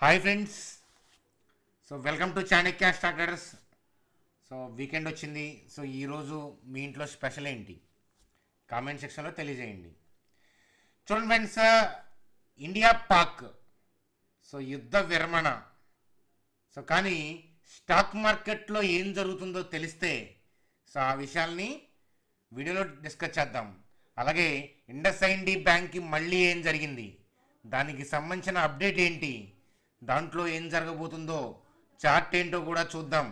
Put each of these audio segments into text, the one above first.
Hi friends. Welcome to Chanakya stock traders. Weekend వచ్చింది. ఈరోజు మీ ఇంట్లో స్పెషల్ ఏంటి కామెంట్ సెక్షన్లో తెలియజేయండి. చూడండి ఫ్రెండ్స్, ఇండియా పాక్ యుద్ధ విరమణ. కానీ స్టాక్ మార్కెట్లో ఏం జరుగుతుందో తెలిస్తే ఆ విషయాల్ని వీడియోలో డిస్కస్ చేద్దాం. అలాగే ఇండస్ఇండ్ బ్యాంక్కి మళ్ళీ ఏం జరిగింది, దానికి సంబంధించిన అప్డేట్ ఏంటి, దాంట్లో ఏం జరగబోతుందో, చార్ట్ ఏంటో కూడా చూద్దాం.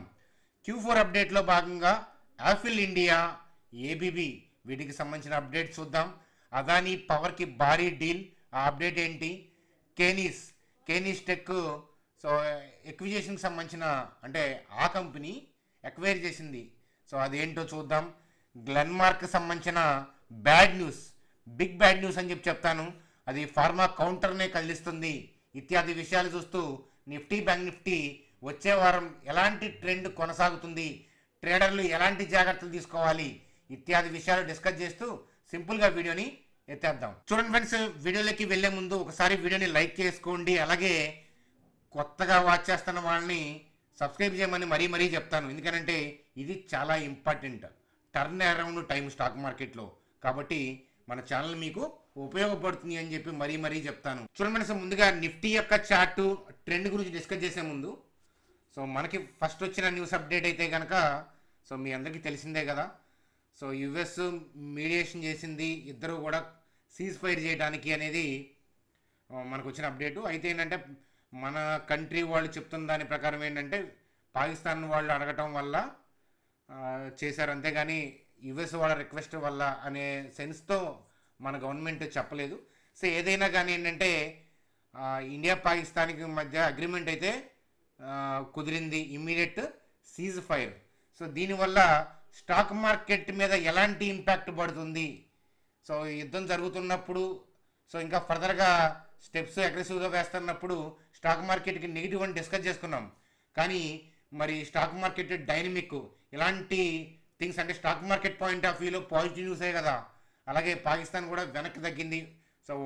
Q4 అప్డేట్లో భాగంగా యాపిల్ ఇండియా, ఏబీబీ వీటికి సంబంధించిన అప్డేట్ చూద్దాం. అదానీ పవర్కి భారీ డీల్, ఆ అప్డేట్ ఏంటి, కేనీస్ టెక్ ఎక్విజిషన్కి సంబంధించిన అంటే ఆ కంపెనీ ఎక్వైర్ చేసింది. అదేంటో చూద్దాం. గ్లెన్మార్క్ సంబంధించిన bad news, big bad news అని చెప్తాను. అది ఫార్మా కౌంటర్నే కదిలిస్తుంది. ఇత్యాది విషయాలు చూస్తూ బ్యాంక్ నిఫ్టీ వచ్చే వారం ఎలాంటి ట్రెండ్ కొనసాగుతుంది, ట్రేడర్లు ఎలాంటి జాగ్రత్తలు తీసుకోవాలి, ఇత్యాది విషయాలు డిస్కస్ చేస్తూ సింపుల్గా వీడియోని ఎత్తేద్దాం. చూడండి ఫ్రెండ్స్, వీడియోలోకి వెళ్ళే ముందు ఒకసారి వీడియోని లైక్ చేసుకోండి. అలాగే కొత్తగా వాచ్ చేస్తున్న వాళ్ళని సబ్స్క్రైబ్ చేయమని మరీ చెప్తాను. ఎందుకంటే ఇది చాలా important turn around time stock మార్కెట్లో. కాబట్టి మన ఛానల్ మీకు ఉపయోగపడుతుంది అని చెప్పి మరీ చెప్తాను. చూడండి, ముందుగా నిఫ్టీ యొక్క చార్టు ట్రెండ్ గురించి డిస్కస్ చేసే ముందు మనకి ఫస్ట్ వచ్చిన న్యూస్ అప్డేట్ అయితే కనుక మీ అందరికీ తెలిసిందే కదా. యుఎస్ మీడియేషన్ చేసింది, ఇద్దరు కూడా సీజ్ ఫైర్ చేయడానికి అనేది మనకు వచ్చిన అప్డేటు. అయితే ఏంటంటే మన కంట్రీ వాళ్ళు చెప్తున్న దాని ప్రకారం ఏంటంటే పాకిస్తాన్ వాళ్ళు అడగటం వల్ల చేశారు, అంతేగాని యుఎస్ వాళ్ళ రిక్వెస్ట్ వల్ల అనే సెన్స్తో మన గవర్నమెంట్ చెప్పలేదు. ఏదైనా కానీ ఏంటంటే ఇండియా పాకిస్తాన్కి మధ్య అగ్రిమెంట్ అయితే కుదిరింది, ఇమ్మీడియట్ సీజ్ ఫైర్. దీనివల్ల స్టాక్ మార్కెట్ మీద ఎలాంటి ఇంపాక్ట్ పడుతుంది, యుద్ధం జరుగుతున్నప్పుడు ఇంకా ఫర్దర్గా స్టెప్స్ అగ్రెసివ్గా వేస్తున్నప్పుడు స్టాక్ మార్కెట్కి నెగిటివ్ అని డిస్కస్ చేసుకున్నాం. కానీ మరి స్టాక్ మార్కెట్ డైనమిక్ ఇలాంటి థింగ్స్ అంటే స్టాక్ మార్కెట్ పాయింట్ ఆఫ్ వ్యూలో పాజిటివ్ న్యూసే కదా. అలాగే పాకిస్తాన్ కూడా వెనక్కి తగ్గింది.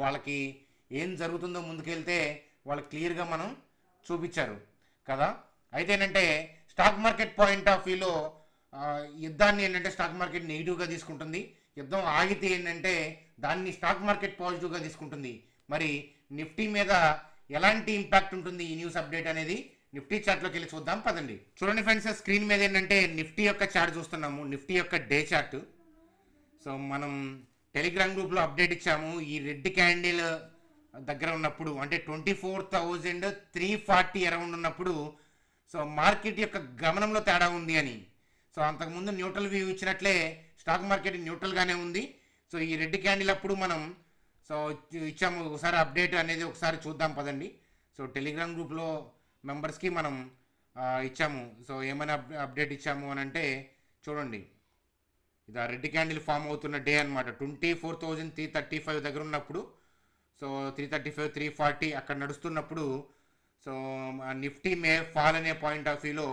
వాళ్ళకి ఏం జరుగుతుందో ముందుకెళ్తే వాళ్ళు క్లియర్గా మనం చూపించారు కదా. అయితే ఏంటంటే స్టాక్ మార్కెట్ పాయింట్ ఆఫ్ వ్యూలో యుద్ధాన్ని ఏంటంటే స్టాక్ మార్కెట్ నెగిటివ్గా తీసుకుంటుంది. యుద్ధం ఆగితే ఏంటంటే దాన్ని స్టాక్ మార్కెట్ పాజిటివ్గా తీసుకుంటుంది. మరి నిఫ్టీ మీద ఎలాంటి ఇంపాక్ట్ ఉంటుంది ఈ న్యూస్ అప్డేట్ అనేది నిఫ్టీ చార్ట్లోకి వెళ్ళి చూద్దాం పదండి. చూడండి ఫ్రెండ్స్, స్క్రీన్ మీద ఏంటంటే నిఫ్టీ యొక్క చార్ట్ చూస్తున్నాము, నిఫ్టీ యొక్క డే చార్ట్. మనం టెలిగ్రామ్ గ్రూప్లో అప్డేట్ ఇచ్చాము. ఈ రెడ్ క్యాండిల్ దగ్గర ఉన్నప్పుడు అంటే 24,340 అరౌండ్ ఉన్నప్పుడు మార్కెట్ యొక్క గమనంలో తేడా ఉంది అని. అంతకుముందు న్యూట్రల్ వ్యూ ఇచ్చినట్లే స్టాక్ మార్కెట్ న్యూట్రల్గానే ఉంది. ఈ రెడ్ క్యాండిల్ అప్పుడు మనం ఇచ్చాము. ఒకసారి అప్డేట్ అనేది ఒకసారి చూద్దాం పదండి. టెలిగ్రామ్ గ్రూప్లో మెంబర్స్కి మనం ఇచ్చాము. ఏమైనా అప్డేట్ ఇచ్చాము అని అంటే చూడండి, ఇది ఆ రెడ్ క్యాండిల్ ఫామ్ అవుతున్న డే అనమాట. 24,335 దగ్గర ఉన్నప్పుడు 335, 340 అక్కడ నడుస్తున్నప్పుడు నిఫ్టీ మే ఫాల్ అనే పాయింట్ ఆఫ్ వ్యూలో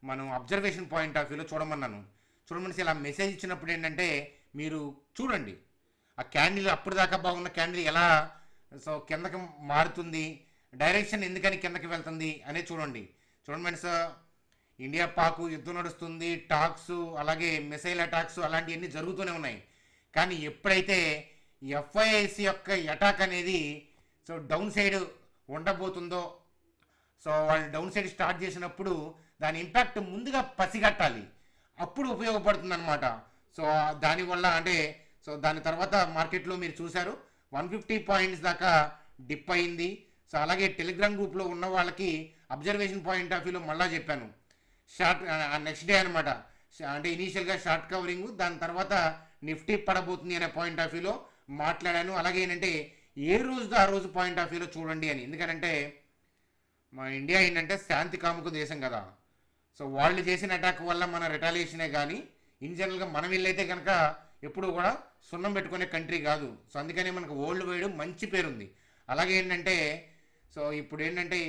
మనం అబ్జర్వేషన్ పాయింట్ ఆఫ్ వ్యూలో చూడమన్నాను. చూడమని ఇలా మెసేజ్ ఇచ్చినప్పుడు ఏంటంటే మీరు చూడండి ఆ క్యాండిల్ అప్పటిదాకా బాగున్న క్యాండిల్ ఎలా కిందకి మారుతుంది, డైరెక్షన్ ఎందుకని కిందకి వెళ్తుంది అనేది చూడండి. ఫ్రెండ్స్, ఇండియా పాక్ యుద్ధం నడుస్తుంది, టాక్స్ అలాగే మిసైల్ అటాక్స్ అలాంటివన్నీ జరుగుతూనే ఉన్నాయి. కానీ ఎప్పుడైతే ఎఫ్ఐఐసి యొక్క అటాక్ అనేది డౌన్ సైడ్ ఉండబోతుందో వాళ్ళు డౌన్ సైడ్ స్టార్ట్ చేసినప్పుడు దాని ఇంపాక్ట్ ముందుగా పసిగట్టాలి, అప్పుడు ఉపయోగపడుతుంది అనమాట. దానివల్ల అంటే దాని తర్వాత మార్కెట్లో మీరు చూశారు 150 పాయింట్స్ దాకా డిప్ అయింది. అలాగే టెలిగ్రామ్ గ్రూప్లో ఉన్న వాళ్ళకి అబ్జర్వేషన్ పాయింట్ ఆఫ్ వ్యూలో మళ్ళీ చెప్పాను. షార్ట్ నెక్స్ట్ డే అనమాట, అంటే ఇనీషియల్గా షార్ట్ కవరింగ్, దాని తర్వాత నిఫ్టీ పడబోతుంది అనే పాయింట్ ఆఫ్ వ్యూలో మాట్లాడాను. అలాగే ఏంటంటే ఏ రోజుతో ఆ రోజు పాయింట్ ఆఫ్ వ్యూలో చూడండి అని. ఎందుకంటే మా ఇండియా ఏంటంటే శాంతి కాముక దేశం కదా. వాళ్ళు చేసిన అటాక్ వల్ల మన రిటాలియేషనే కానీ ఇన్ జనరల్గా మనం వెళ్ళైతే కనుక ఎప్పుడు కూడా సున్నం పెట్టుకునే కంట్రీ కాదు. అందుకనే మనకు వరల్డ్ వైడ్ మంచి పేరుంది. అలాగే ఏంటంటే ఇప్పుడు ఏంటంటే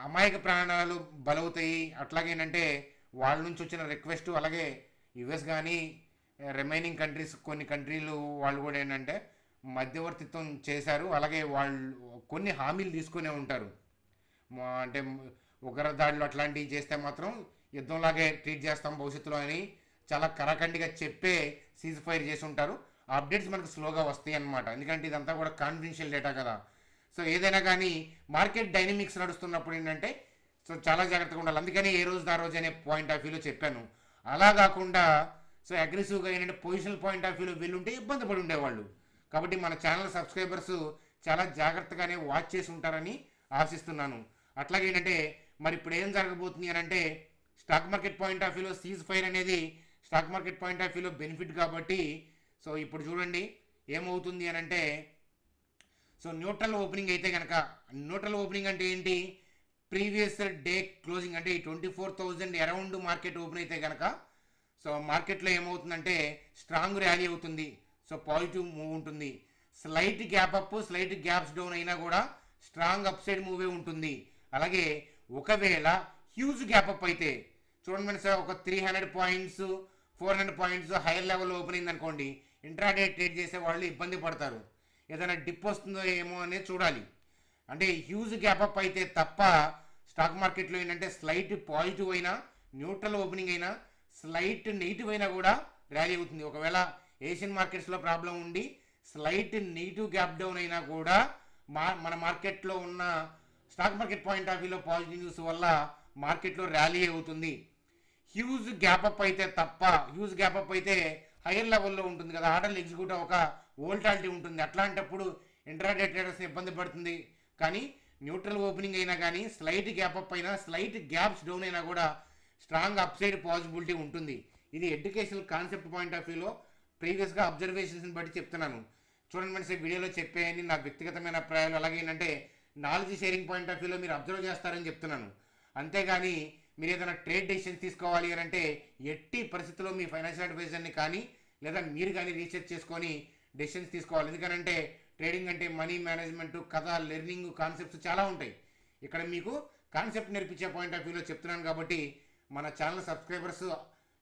అమాయక ప్రాణాలు బలవుతాయి. అట్లాగే ఏంటంటే వాళ్ళ నుంచి వచ్చిన రిక్వెస్ట్, అలాగే యుఎస్ కానీ రిమైనింగ్ కంట్రీస్ కొన్ని కంట్రీలు వాళ్ళు కూడా ఏంటంటే మధ్యవర్తిత్వం చేశారు. అలాగే వాళ్ళు కొన్ని హామీలు తీసుకునే ఉంటారు. అంటే ఉగ్ర దాడులు అట్లాంటివి చేస్తే మాత్రం యుద్ధంలాగే ట్రీట్ చేస్తాం భవిష్యత్తులో అని చాలా కరాఖండిగా చెప్పే సీజ్ ఫైర్ చేసి ఉంటారు. ఆ అప్డేట్స్ మనకు స్లోగా వస్తాయి అన్నమాట, ఎందుకంటే ఇదంతా కూడా కాన్ఫిడెన్షియల్ డేటా కదా. సో ఏదైనా కానీ మార్కెట్ డైనమిక్స్ నడుస్తున్నప్పుడు ఏంటంటే సో చాలా జాగ్రత్తగా ఉండాలి. అందుకని ఏ రోజు ఆ రోజు అనే పాయింట్ ఆఫ్ వ్యూలో చెప్పాను. అలా కాకుండా సో అగ్రెసివ్గా ఏంటంటే పొజిషనల్ పాయింట్ ఆఫ్ వ్యూలో వెళ్ళుంటే ఇబ్బంది పడి ఉండేవాళ్ళు. కాబట్టి మన ఛానల్ సబ్స్క్రైబర్స్ చాలా జాగ్రత్తగానే వాచ్ చేసి ఉంటారని ఆశిస్తున్నాను. అట్లాగే ఏంటంటే మరి ఇప్పుడు ఏం జరగబోతుంది అని అంటే స్టాక్ మార్కెట్ పాయింట్ ఆఫ్ వ్యూలో సీజ్ ఫైర్ అనేది స్టాక్ మార్కెట్ పాయింట్ ఆఫ్ వ్యూలో బెనిఫిట్ కాబట్టి సో ఇప్పుడు చూడండి ఏమవుతుంది అని అంటే సో న్యూట్రల్ ఓపెనింగ్ అయితే కనుక, న్యూట్రల్ ఓపెనింగ్ అంటే ఏంటి, ప్రీవియస్ డే క్లోజింగ్ అంటే 24,000 అరౌండ్ మార్కెట్ ఓపెన్ అయితే కనుక సో మార్కెట్లో ఏమవుతుందంటే స్ట్రాంగ్ ర్యాలీ అవుతుంది. సో పాజిటివ్ మూవ్ ఉంటుంది. Slight gap up slight gaps down అయినా కూడా స్ట్రాంగ్ అప్ సైడ్ మూవే ఉంటుంది. అలాగే ఒకవేళ హ్యూజ్ గ్యాప్ అప్ అయితే చూడండి మన సార్ ఒక 300 points 400 points higher level open అయింది అనుకోండి, ఇంట్రాడే ట్రేడ్ చేసే వాళ్ళు ఇబ్బంది పడతారు. ఏదైనా డిప్ వస్తుందో ఏమో అనేది చూడాలి. అంటే హ్యూజ్ గ్యాప్ అప్ అయితే తప్ప స్టాక్ మార్కెట్లో ఏంటంటే స్లైట్ పాజిటివ్ అయినా న్యూట్రల్ ఓపెనింగ్ అయినా స్లైట్ నెగిటివ్ అయినా కూడా ర్యాలీ అవుతుంది. ఒకవేళ ఏషియన్ మార్కెట్స్లో ప్రాబ్లం ఉండి స్లైట్ నెగిటివ్ గ్యాప్ డౌన్ అయినా కూడా మన మార్కెట్లో ఉన్న స్టాక్ మార్కెట్ పాయింట్ ఆఫ్ వ్యూలో పాజిటివ్ న్యూస్ వల్ల మార్కెట్లో ర్యాలీ అవుతుంది. హ్యూజ్ గ్యాప్ అప్ అయితే తప్ప, హ్యూజ్ గ్యాప్ అప్ అయితే హైయర్ లెవెల్లో ఉంటుంది కదా, ఆర్డర్లు ఎగ్జిక్యూట్ ఒక వోల్టాలిటీ ఉంటుంది. అట్లాంటప్పుడు ఇంట్రాడే ట్రేడర్స్ ఇబ్బంది పడుతుంది. కానీ న్యూట్రల్ ఓపెనింగ్ అయినా కానీ స్లైట్ గ్యాప్ అప్ అయినా స్లైట్ గ్యాప్స్ డౌన్ అయినా కూడా స్ట్రాంగ్ అప్ సైడ్ పాసిబిలిటీ ఉంటుంది. ఇది ఎడ్యుకేషనల్ కాన్సెప్ట్ పాయింట్ ఆఫ్ వ్యూలో ప్రీవియస్గా అబ్జర్వేషన్స్ని బట్టి చెప్తున్నాను. చూడండి మనిషి వీడియోలో చెప్పేయని నా వ్యక్తిగతమైన అభిప్రాయాలు, అలాగే ఏంటంటే నాలెడ్జ్ షేరింగ్ పాయింట్ ఆఫ్ వ్యూలో మీరు అబ్జర్వ్ చేస్తారని చెప్తున్నాను. అంతేగాని మీరు ఏదైనా ట్రేడ్ డెసిషన్స్ తీసుకోవాలి అని అంటే ఎట్టి పరిస్థితుల్లో మీ ఫైనాన్షియల్ అడ్వైజర్ని కానీ లేదా మీరు కానీ రీసెర్చ్ చేసుకొని డెసిషన్స్ తీసుకోవాలి. ఎందుకంటే ట్రేడింగ్ అంటే మనీ మేనేజ్మెంట్ కథ లెర్నింగ్ కాన్సెప్ట్స్ చాలా ఉంటాయి. ఇక్కడ మీకు కాన్సెప్ట్ నేర్పించే పాయింట్ ఆఫ్ వ్యూలో చెప్తున్నాను. కాబట్టి మన ఛానల్ సబ్స్క్రైబర్స్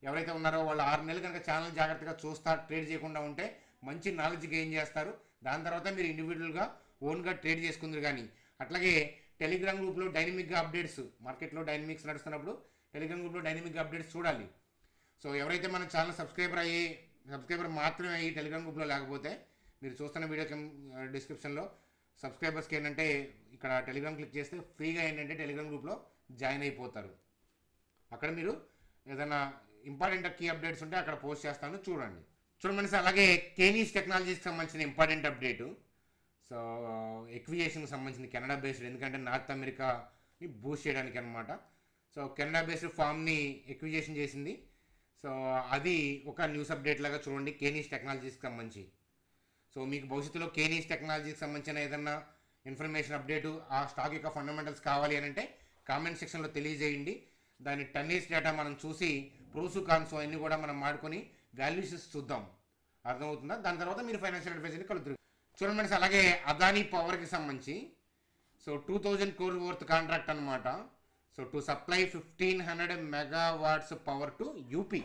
ఎవరైతే ఉన్నారో వాళ్ళు 6 నెలలు కనుక ఛానల్ జాగ్రత్తగా చూస్తా ట్రేడ్ చేయకుండా ఉంటే మంచి నాలెడ్జ్ గెయిన్ చేస్తారు. దాని తర్వాత మీరు ఇండివిజువల్గా ఓన్గా ట్రేడ్ చేసుకుందరు. కానీ అట్లాగే టెలిగ్రామ్ గ్రూప్లో డైనమిక్గా అప్డేట్స్, మార్కెట్లో డైనమిక్స్ నడుస్తున్నప్పుడు టెలిగ్రామ్ గ్రూప్లో డైనమిక్గా అప్డేట్స్ చూడాలి. సో ఎవరైతే మన ఛానల్ సబ్స్క్రైబర్ మాత్రమే అయ్యి టెలిగ్రామ్ గ్రూప్లో లేకపోతే మీరు చూస్తున్న వీడియో డిస్క్రిప్షన్లో సబ్స్క్రైబర్స్కి ఏంటంటే ఇక్కడ టెలిగ్రామ్ క్లిక్ చేస్తే ఫ్రీగా ఏంటంటే టెలిగ్రామ్ గ్రూప్లో జాయిన్ అయిపోతారు. అక్కడ మీరు ఏదైనా ఇంపార్టెంట్ కీ అప్డేట్స్ ఉంటే అక్కడ పోస్ట్ చేస్తాను, చూడండి. చూడండి సార్, అలాగే కేనీస్ టెక్నాలజీస్కి సంబంధించిన ఇంపార్టెంట్ అప్డేటు. సో ఎక్వియేషన్కి సంబంధించిన కెనడా బేస్డ్, ఎందుకంటే నార్త్ అమెరికాని బూస్ట్ చేయడానికి అనమాట. సో కెనడా బేస్డ్ ఫామ్ని ఎక్విజేషన్ చేసింది. సో అది ఒక న్యూస్ అప్డేట్ లాగా చూడండి కేనీస్ టెక్నాలజీస్కి సంబంధించి. సో మీకు భవిష్యత్తులో కేనీస్ టెక్నాలజీకి సంబంధించిన ఏదన్నా ఇన్ఫర్మేషన్ అప్డేటు ఆ స్టాక్ యొక్క ఫండమెంటల్స్ కావాలి అని అంటే కామెంట్ సెక్షన్లో తెలియజేయండి. దాని టన్నేజ్ డేటా మనం చూసి ప్రోసు కాన్స్ అన్నీ కూడా మనం మాడుకొని వాల్యూస్ చూద్దాం, అర్థమవుతుందా? దాని తర్వాత మీరు ఫైనాన్షియల్ అడ్వైజర్ని కలుగుతారు. చూడండి అలాగే అదానీ పవర్కి సంబంధించి సో 2000 crore వర్త్ కాంట్రాక్ట్ అనమాట. So to supply 1500 megawatts power to UP,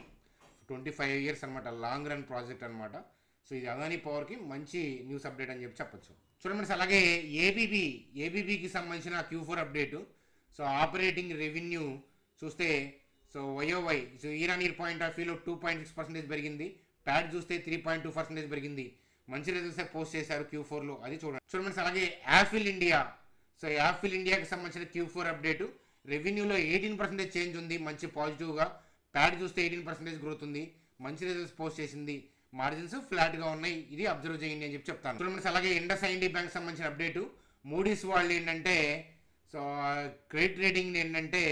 25 years అనమాట, లాంగ్ రన్ ప్రాజెక్ట్ అనమాట. సో ఇది అదానీ పవర్కి మంచి న్యూస్ అప్డేట్ అని చెప్పొచ్చు. చూడండి అలాగే ఏబీబీకి సంబంధించిన Q4 update. So operating revenue చూస్తే so YOY so year point of వ్యూలో 2.6% పెరిగింది. ప్యాడ్ చూస్తే 3.2% పెరిగింది. మంచి రిజల్ట్స్ పోస్ట్ చేశారు Q4లో, అది చూడండి. అలాగే యాపిల్ ఇండియా, సో యాపిల్ ఇండియాకి సంబంధించిన Q4 అప్డేటు. రెవెన్యూలో 18% చేంజ్ ఉంది, మంచి పాజిటివ్గా. ప్యాడ్ చూస్తే 18% గ్రోత్ ఉంది, మంచి రిజల్ట్స్ పోస్ట్ చేసింది. మార్జిన్స్ ఫ్లాట్గా ఉన్నాయి, ఇది అబ్జర్వ్ చేయండి అని చెప్తాను. చూడండి అలాగే IndusInd బ్యాంక్ సంబంధించిన అప్డేటు. మూడీస్ వాళ్ళు ఏంటంటే సో క్రెడిట్ రేటింగ్ ఏంటంటే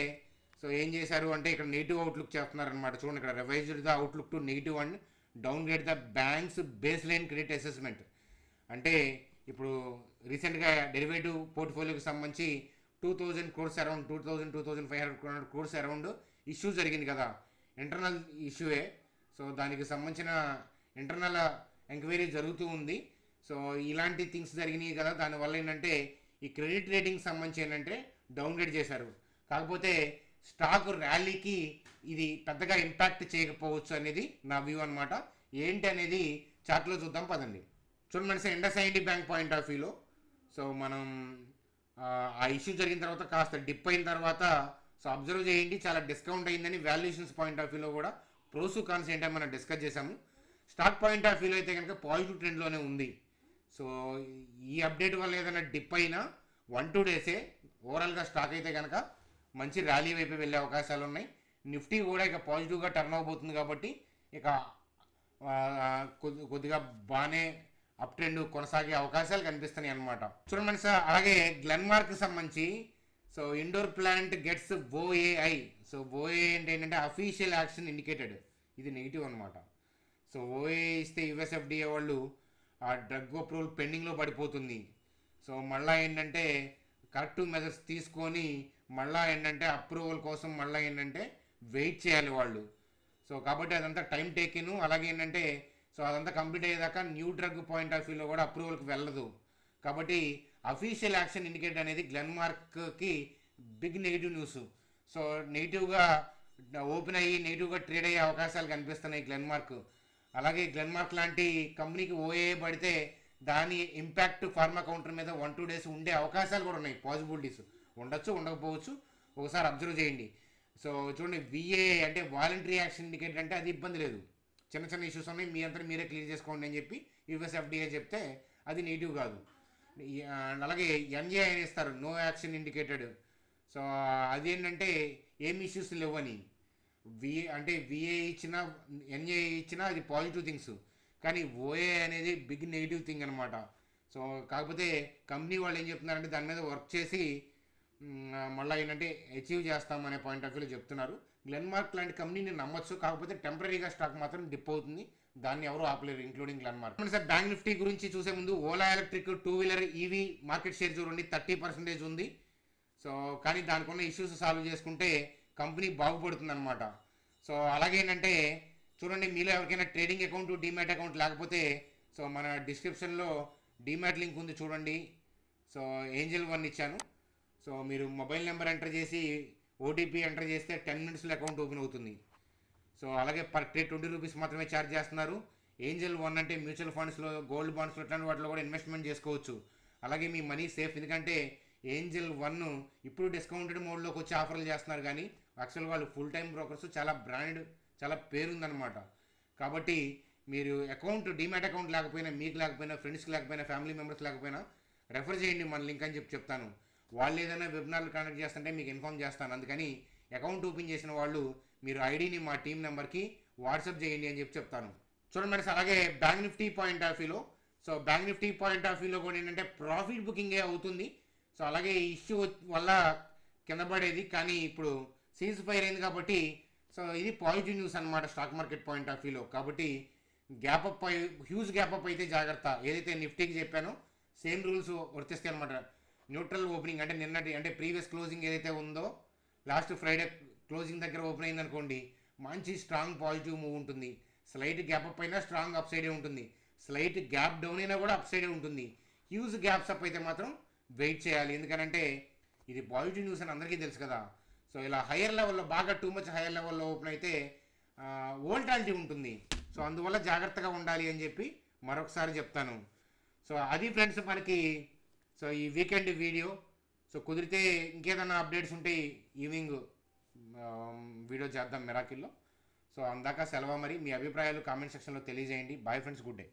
సో ఏం చేశారు అంటే ఇక్కడ నెగిటివ్ అవుట్లుక్ చేస్తున్నారనమాట. చూడండి ఇక్కడ revised the outlook to negative and down grade the banks base line credit assessment. అంటే ఇప్పుడు రీసెంట్గా డెరివేటివ్ పోర్ట్ఫోలియోకి సంబంధించి 2000 crores around 2500 crores around issue జరిగింది కదా, ఇంటర్నల్ ఇష్యూయే. సో దానికి సంబంధించిన ఇంటర్నల్ ఎంక్వైరీ జరుగుతూ ఉంది. సో ఇలాంటి థింగ్స్ జరిగినాయి కదా, దానివల్ల ఏంటంటే ఈ క్రెడిట్ రేటింగ్ సంబంధించి ఏంటంటే డౌన్గ్రేడ్ చేశారు. కాకపోతే స్టాక్ ర్యాలీకి ఇది పెద్దగా ఇంపాక్ట్ చేయకపోవచ్చు అనేది నా వ్యూ అనమాట. ఏంటి అనేది చార్ట్లో చూద్దాం పదండి. చూడండి IndusInd బ్యాంక్ పాయింట్ ఆఫ్ వ్యూలో సో మనం ఆ ఇష్యూ జరిగిన తర్వాత కాస్త డిప్ అయిన తర్వాత సో అబ్జర్వ్ చేయండి, చాలా డిస్కౌంట్ అయిందని వాల్యుయేషన్స్ పాయింట్ ఆఫ్ వ్యూలో కూడా ప్రోస్ కాన్స్ ఏంటో మనం డిస్కస్ చేసాము. స్టాక్ పాయింట్ ఆఫ్ వ్యూలో అయితే కనుక పాజిటివ్ ట్రెండ్లోనే ఉంది. సో ఈ అప్డేట్ వల్ల ఏదైనా డిప్ అయినా 1-2 డేసే ఓవరాల్గా స్టాక్ అయితే కనుక మంచి ర్యాలీ వైపు వెళ్ళే అవకాశాలు ఉన్నాయి. నిఫ్టీ కూడా ఇక పాజిటివ్గా టర్న్ అవబోతుంది కాబట్టి ఇక కొద్దిగా బాగానే అప్ ట్రెండ్ కొనసాగే అవకాశాలు కనిపిస్తున్నాయి అన్నమాట. చూడండి సార్, అలాగే గ్లెన్మార్క్కి సంబంధించి so Indore plant gets OAI. So OAI అంటే ఏంటంటే అఫీషియల్ యాక్షన్ ఇండికేటెడ్, ఇది నెగిటివ్ అనమాట. సో ఓఏఐ ఇస్తే యుఎస్ఎఫ్డిఏ వాళ్ళు ఆ డ్రగ్ అప్రూవల్ పెండింగ్లో పడిపోతుంది. సో మళ్ళీ ఏంటంటే కరెక్టివ్ మెజర్స్ తీసుకొని మళ్ళీ ఏంటంటే అప్రూవల్ కోసం మళ్ళీ ఏంటంటే వెయిట్ చేయాలి వాళ్ళు. సో కాబట్టి అదంతా టైం టేకిన్. అలాగే ఏంటంటే సో అదంతా కంప్లీట్ అయ్యేదాకా న్యూ డ్రగ్ పాయింట్ ఆఫ్ వ్యూలో కూడా అప్రూవల్కి వెళ్ళదు. కాబట్టి అఫీషియల్ యాక్షన్ ఇండికేట్ అనేది గ్లెన్మార్క్కి బిగ్ నెగిటివ్ న్యూస్. సో నెగిటివ్గా ఓపెన్ అయ్యి నెగిటివ్గా ట్రేడ్ అయ్యే అవకాశాలు కనిపిస్తున్నాయి గ్లెన్మార్క్. అలాగే గ్లెన్మార్క్ లాంటి కంపెనీకి ఓఏ పడితే దాని ఇంపాక్ట్ ఫార్మా కౌంటర్ మీద 1-2 డేస్ ఉండే అవకాశాలు కూడా ఉన్నాయి. పాసిబిలిటీస్ ఉండొచ్చు, ఉండకపోవచ్చు, ఒకసారి అబ్జర్వ్ చేయండి. సో చూడండి, విఏ అంటే వాలంటరీ యాక్షన్ ఇండికేటర్ అంటే అది ఇబ్బంది లేదు, చిన్న చిన్న ఇష్యూస్ ఉన్నాయి, మీ అంతా మీరే క్లియర్ చేసుకోండి అని చెప్పి యుఎస్ఎఫ్డిఏ చెప్తే అది నెగిటివ్ కాదు. అలాగే ఎన్ఏ అని ఇస్తారు, నో యాక్షన్ ఇండికేటెడ్. సో అదేంటంటే ఏం ఇష్యూస్ లేవని. అంటే విఏ ఇచ్చినా ఎన్ఏ ఇచ్చినా అది పాజిటివ్ థింగ్స్, కానీ ఓఏ అనేది బిగ్ నెగిటివ్ థింగ్ అనమాట. సో కాకపోతే కంపెనీ వాళ్ళు ఏం చెప్తున్నారంటే దాని మీద వర్క్ చేసి మళ్ళీ ఏంటంటే అచీవ్ చేస్తామనే పాయింట్ ఆఫ్ వ్యూలో చెప్తున్నారు. గ్లెన్మార్క్ లాంటి కంపెనీని నమ్మొచ్చు, కాకపోతే టెంపరీగా స్టాక్ మాత్రం డిప్ అవుతుంది, దాన్ని ఎవరు ఆపలేరు, including Glenmark. Sir bank Nifty గురించి చూసే ముందు ఓలా ఎలక్ట్రిక్ 2-వీలర్ ఈవీ మార్కెట్ షేర్ చూడండి 30% ఉంది. సో కానీ దానికి ఉన్న ఇష్యూస్ సాల్వ్ చేసుకుంటే కంపెనీ బాగుపడుతుంది అనమాట. సో అలాగే ఏంటంటే చూడండి, మీలో ఎవరికైనా ట్రేడింగ్ అకౌంట్ డీమ్యాట్ అకౌంట్ లేకపోతే సో మన డిస్క్రిప్షన్లో డీమ్యాట్ లింక్ ఉంది చూడండి. సో ఏంజల్ 1 ఇచ్చాను. సో మీరు మొబైల్ నెంబర్ ఎంటర్ చేసి ఓటీపీ ఎంటర్ చేస్తే 10 minutesలో అకౌంట్ ఓపెన్ అవుతుంది. సో అలాగే పర్ ట్రేడ్ 20 రూపీస్ మాత్రమే ఛార్జ్ చేస్తున్నారు. ఏంజల్ 1 అంటే మ్యూచువల్ ఫండ్స్లో, గోల్డ్ బాండ్స్లో ఇట్లాంటి వాటిలో కూడా ఇన్వెస్ట్మెంట్ చేసుకోవచ్చు. అలాగే మీ మనీ సేఫ్, ఎందుకంటే ఏంజల్ 1 ఇప్పుడు డిస్కౌంటెడ్ మోడ్లోకి వచ్చి ఆఫర్లు చేస్తున్నారు, కానీ యాక్చువల్గా వాళ్ళు ఫుల్ టైం బ్రోకర్స్, చాలా బ్రాండ్, చాలా పేరుందనమాట. కాబట్టి మీరు అకౌంట్ డీమ్యాట్ అకౌంట్ లేకపోయినా, మీకు లేకపోయినా, ఫ్రెండ్స్కి లేకపోయినా, ఫ్యామిలీ మెంబర్స్ లేకపోయినా రెఫర్ చేయండి మన లింక్ అని చెప్తాను. వాళ్ళు ఏదైనా వెబినార్లు కండక్ట్ చేస్తుంటే మీకు ఇన్ఫామ్ చేస్తాను. అందుకని అకౌంట్ ఓపెన్ చేసిన వాళ్ళు మీరు ఐడిని మా టీం నెంబర్కి వాట్సాప్ చేయండి అని చెప్తాను. చూడండి మరి, అలాగే బ్యాంక్ నిఫ్టీ పాయింట్ ఆఫ్ వ్యూలో, so bank Nifty point of వ్యూలో కూడా ఏంటంటే ప్రాఫిట్ బుకింగే అవుతుంది. సో అలాగే ఇష్యూ వల్ల కింద పడేది, కానీ ఇప్పుడు సీజ్ ఫైర్ అయింది కాబట్టి సో ఇది పాజిటివ్ న్యూస్ అనమాట స్టాక్ మార్కెట్ పాయింట్ ఆఫ్ వ్యూలో. కాబట్టి gap up, huge gap up అయితే జాగ్రత్త. ఏదైతే నిఫ్టీకి చెప్పానో సేమ్ రూల్స్ వర్తిస్తాయి అనమాట. న్యూట్రల్ ఓపెనింగ్ అంటే నిన్నటి అంటే ప్రీవియస్ క్లోజింగ్ ఏదైతే ఉందో, లాస్ట్ ఫ్రైడే క్లోజింగ్ దగ్గర ఓపెన్ అయిందనుకోండి, మంచి స్ట్రాంగ్ పాజిటివ్ మూవ్ ఉంటుంది. స్లైట్ గ్యాప్ అప్ అయినా స్ట్రాంగ్ అప్ సైడే ఉంటుంది, స్లైట్ గ్యాప్ డౌన్ అయినా కూడా అప్ సైడే ఉంటుంది. హ్యూజ్ గ్యాప్స్ అప్ అయితే మాత్రం వెయిట్ చేయాలి, ఎందుకంటే ఇది పాజిటివ్ న్యూస్ అని అందరికీ తెలుసు కదా. సో ఇలా హయ్యర్ లెవెల్లో, బాగా టూ మచ్ హయ్యర్ లెవెల్లో ఓపెన్ అయితే వోల్టాలిటీ ఉంటుంది. సో అందువల్ల జాగ్రత్తగా ఉండాలి అని చెప్పి మరొకసారి చెప్తాను. సో అది ఫ్రెండ్స్ మనకి సో ఈ వీకెండ్ వీడియో. సో కుదిరితే ఇంకేదైనా అప్డేట్స్ ఉంటే ఈవినింగ్ వీడియో చేద్దాం మిరాకిల్లో. సో అందాక సెలవు. మరి మీ అభిప్రాయాలు కామెంట్ సెక్షన్లో తెలియజేయండి. Bye friends, good day.